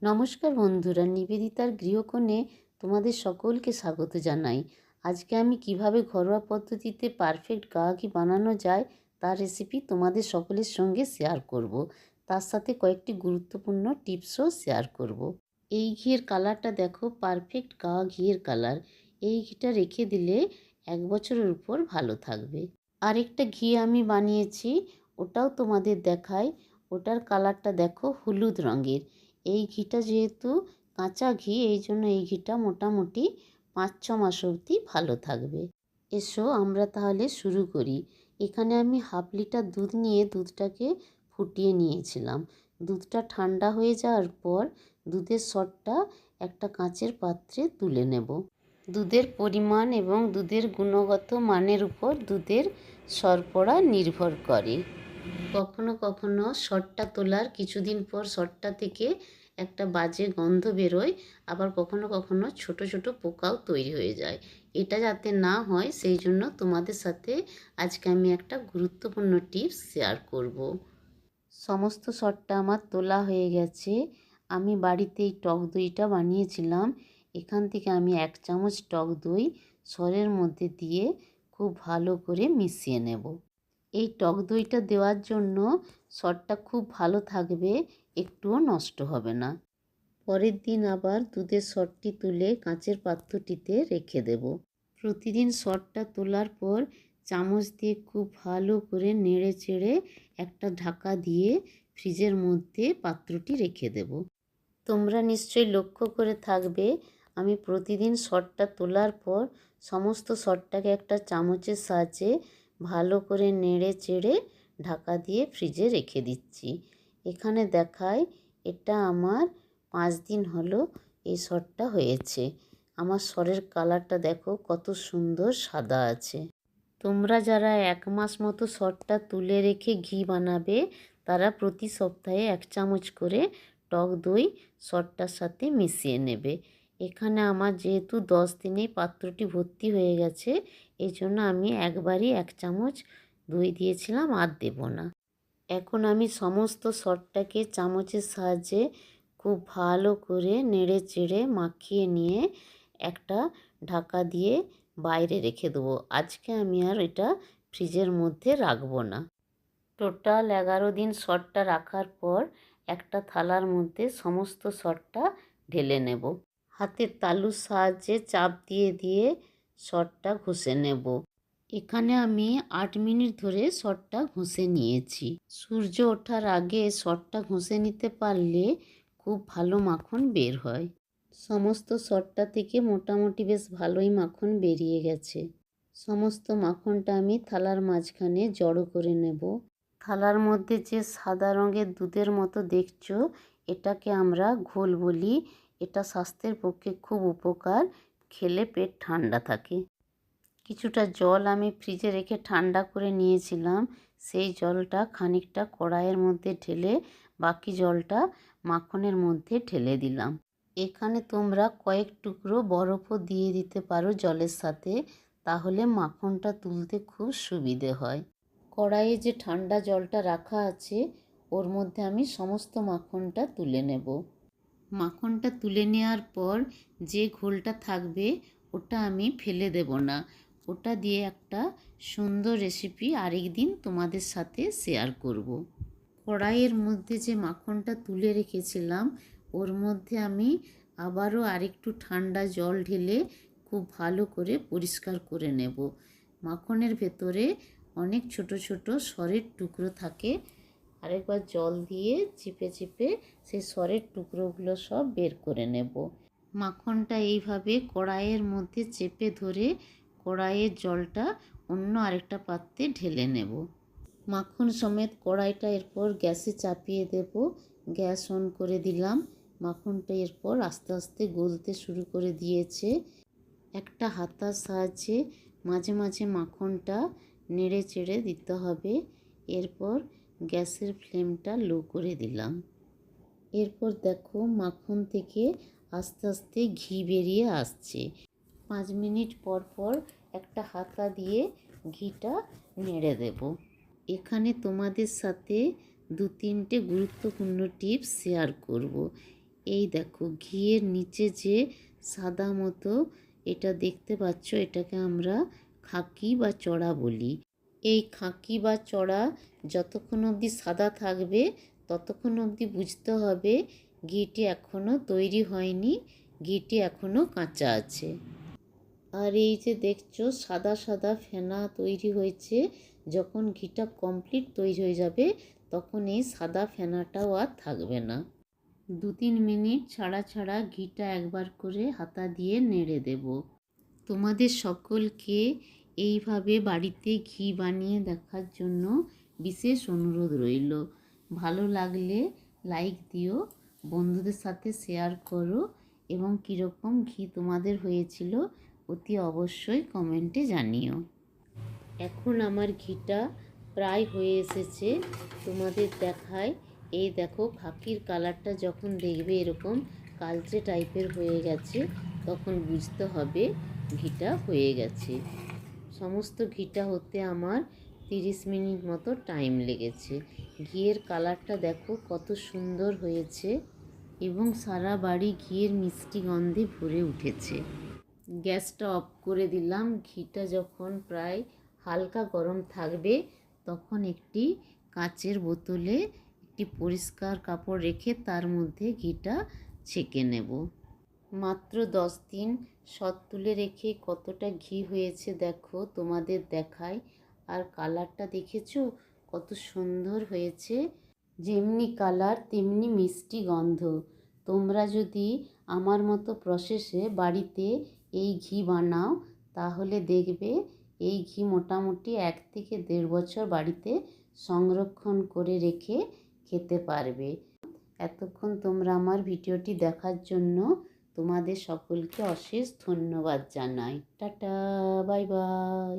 নমস্কার বন্ধুরা, নিবেদিতার গৃহকোণে তোমাদের সকলকে স্বাগত জানাই। আজকে আমি কিভাবে ঘরোয়া পদ্ধতিতে পারফেক্ট গাওয়া ঘি বানানো যায় তার রেসিপি তোমাদের সকলের সঙ্গে শেয়ার করব। তার সাথে কয়েকটি গুরুত্বপূর্ণ টিপসও শেয়ার করব। এই ঘিয়ের কালারটা দেখো, পারফেক্ট গাওয়া ঘিয়ের কালার। এই ঘিটা রেখে দিলে 1 বছরের উপর ভালো থাকবে। আরেকটা ঘি আমি বানিয়েছি, ওটাও তোমাদের দেখাই। ওটার কালারটা দেখো, হলুদ রঙের। এই ঘিটা যেহেতু কাঁচা ঘি, এই জন্য এই ঘিটা মোটামুটি 5-6 মাস অবধি ভালো থাকবে। এসো আমরা তাহলে শুরু করি। এখানে আমি হাফ লিটার দুধ নিয়ে দুধটাকে ফুটিয়ে নিয়েছিলাম। দুধটা ঠান্ডা হয়ে যাওয়ার পর দুধের সরটা একটা কাঁচের পাত্রে তুলে নেব। দুধের পরিমাণ এবং দুধের গুণগত মানের উপর দুধের সরবরাহ নির্ভর করে। কখনো কখনো সরটা তোলার কিছুদিন পর সরটা থেকে একটা বাজে গন্ধ বেরোয়, আবার কখনো কখনো ছোট ছোট পোকাও তৈরি হয়ে যায়। এটা যাতে না হয় সেই জন্য তোমাদের সাথে আজকে আমি একটা গুরুত্বপূর্ণ টিপস শেয়ার করব। সমস্ত সরটা আমার তোলা হয়ে গেছে। আমি বাড়িতে এই টক দইটা বানিয়েছিলাম। এখান থেকে আমি 1 চামচ টক দই সরের মধ্যে দিয়ে খুব ভালো করে মিশিয়ে নেব। এই টক দইটা দেওয়ার জন্য সরটা খুব ভালো থাকবে, একটুও নষ্ট হবে না। পরের দিন আবার দুধের সরটি তুলে কাঁচের পাত্রটিতে রেখে দেব। প্রতিদিন সরটা তোলার পর চামচ দিয়ে খুব ভালো করে নেড়ে চেড়ে একটা ঢাকা দিয়ে ফ্রিজের মধ্যে পাত্রটি রেখে দেব। তোমরা নিশ্চয়ই লক্ষ্য করে থাকবে, আমি প্রতিদিন সরটা তোলার পর সমস্ত সরটাকে একটা চামচের সাহায্যে ভালো করে নেড়ে চেড়ে ঢাকা দিয়ে ফ্রিজে রেখে দিচ্ছি। এখানে দেখায় এটা আমার 5 দিন হলো এই সরটা হয়েছে। আমার সরের কালারটা দেখো কত সুন্দর সাদা আছে। তোমরা যারা 1 মাস মতো সরটা তুলে রেখে ঘি বানাবে, তারা প্রতি সপ্তাহে 1 চামচ করে টক দই সরটার সাথে মিশিয়ে নেবে। এখানে আমার যেহেতু 10 দিনেই পাত্রটি ভর্তি হয়ে গেছে, এই জন্য আমি একবারই 1 চামচ দই দিয়েছিলাম, আর দেব না। এখন আমি সমস্ত সরটাকে চামচের সাহায্যে খুব ভালো করে নেড়ে চেড়ে মাখিয়ে নিয়ে একটা ঢাকা দিয়ে বাইরে রেখে দেবো। আজকে আমি আর এটা ফ্রিজের মধ্যে রাখবো না। টোটাল 11 দিন সরটা রাখার পর একটা থালার মধ্যে সমস্ত সরটা ঢেলে নেব। হাতের তালুর সাহায্যে চাপ দিয়ে দিয়ে সরটা ঘষে নেব। এখানে আমি 8 মিনিট ধরে সরটা ঘষে নিয়েছি। সূর্য ওঠার আগে সরটা ঘষে নিতে পারলে খুব ভালো মাখন বের হয়। সমস্ত সরটা থেকে মোটামুটি বেশ ভালোই মাখন বেরিয়ে গেছে। সমস্ত মাখনটা আমি থালার মাঝখানে জড়ো করে নেব। থালার মধ্যে যে সাদা রঙের দুধের মতো দেখছো, এটাকে আমরা ঘোল বলি। এটা স্বাস্থ্যের পক্ষে খুব উপকার, খেলে পেট ঠান্ডা থাকে। কিছুটা জল আমি ফ্রিজে রেখে ঠান্ডা করে নিয়েছিলাম, সেই জলটা খানিকটা কড়াইয়ের মধ্যে ঢেলে বাকি জলটা মাখনের মধ্যে ঢেলে দিলাম। এখানে তোমরা কয়েক টুকরো বরফও দিয়ে দিতে পারো জলের সাথে, তাহলে মাখনটা তুলতে খুব সুবিধে হয়। কড়াইয়ে যে ঠান্ডা জলটা রাখা আছে, ওর মধ্যে আমি সমস্ত মাখনটা তুলে নেব। মাখনটা তুলে নেওয়ার পর যে ঘোলটা থাকবে ওটা আমি ফেলে দেব না। ওটা দিয়ে একটা সুন্দর রেসিপি আরেক দিন তোমাদের সাথে শেয়ার করব। কড়াইয়ের মধ্যে যে মাখনটা তুলে রেখেছিলাম, ওর মধ্যে আমি আবারও আরেকটু ঠান্ডা জল ঢেলে খুব ভালো করে পরিষ্কার করে নেব। মাখনের ভেতরে অনেক ছোট ছোট সরের টুকরো থাকে, আরেকবার জল দিয়ে চিপে চিপে সেই সরের টুকরোগুলো সব বের করে নেব। মাখনটা এইভাবে কড়াইয়ের মধ্যে চেপে ধরে কড়াইয়ের জলটা অন্য আরেকটা পাত্রে ঢেলে নেব। মাখন সমেত কড়াইটা এরপর গ্যাসে চাপিয়ে দেব। গ্যাস অন করে দিলাম। মাখনটা এরপর আস্তে আস্তে গলতে শুরু করে দিয়েছে। একটা হাতার সাহায্যে মাঝে মাঝে মাখনটা নেড়ে চেড়ে দিতে হবে। এরপর গ্যাসের ফ্লেমটা লো করে দিলাম। এরপর দেখো মাখন থেকে আস্তে আস্তে ঘি বেরিয়ে আসছে। 5 মিনিট পর পর একটা হাতা দিয়ে ঘিটা নেড়ে দেব। এখানে তোমাদের সাথে 2-3টে গুরুত্বপূর্ণ টিপস শেয়ার করব। এই দেখো ঘিয়ের নিচে যে সাদা মতো এটা দেখতে পাচ্ছ, এটাকে আমরা খাকি বা চড়া বলি। এই খাকি বা চড়া যতক্ষণ অবধি সাদা থাকবে ততক্ষণ অবধি বুঝতে হবে ঘিটি এখনও তৈরি হয়নি, ঘিটি এখনও কাঁচা আছে। আর এই যে দেখছো সাদা সাদা ফেনা তৈরি হয়েছে, যখন ঘিটা কমপ্লিট তৈরি হয়ে যাবে তখন এই সাদা ফেনাটাও আর থাকবে না। 2-3 মিনিট ছাড়া ছাড়া ঘিটা একবার করে হাতা দিয়ে নেড়ে দেব। তোমাদের সকলকে এইভাবে বাড়িতে ঘি বানিয়ে দেখার জন্য বিশেষ অনুরোধ রইল। ভালো লাগলে লাইক দিও, বন্ধুদের সাথে শেয়ার করো এবং কীরকম ঘি তোমাদের হয়েছিল অতি অবশ্যই কমেন্টে জানিও। এখন আমার ঘিটা প্রায় হয়ে এসেছে, তোমাদের দেখায়। এই দেখো খাকির কালারটা যখন দেখবে এরকম কালচে টাইপের হয়ে গেছে তখন বুঝতে হবে ঘিটা হয়ে গেছে। সমস্ত ঘিটা হতে আমার 30 মিনিট মতো টাইম লেগেছে। ঘিয়ের কালারটা দেখো কত সুন্দর হয়েছে এবং সারা বাড়ি ঘিয়ের মিষ্টি গন্ধে ভরে উঠেছে। গ্যাসটা অফ করে দিলাম। ঘিটা যখন প্রায় হালকা গরম থাকবে তখন একটি কাচের বোতলে একটি পরিষ্কার কাপড় রেখে তার মধ্যে ঘিটা ছেঁকে নেব। মাত্র 10 দিন সৎ তুলে রেখে কতটা ঘি হয়েছে দেখো, তোমাদের দেখায়। আর কালারটা দেখেছো কত সুন্দর হয়েছে, যেমনি কালার তেমনি মিষ্টি গন্ধ। তোমরা যদি আমার মতো প্রসেসে বাড়িতে এই ঘি বানাও তাহলে দেখবে এই ঘি মোটামুটি 1 থেকে 1.5 বছর বাড়িতে সংরক্ষণ করে রেখে খেতে পারবে। এতক্ষণ তোমরা আমার ভিডিওটি দেখার জন্য তোমাদের সকলকে অশেষ ধন্যবাদ জানাই। Tata, bye bye.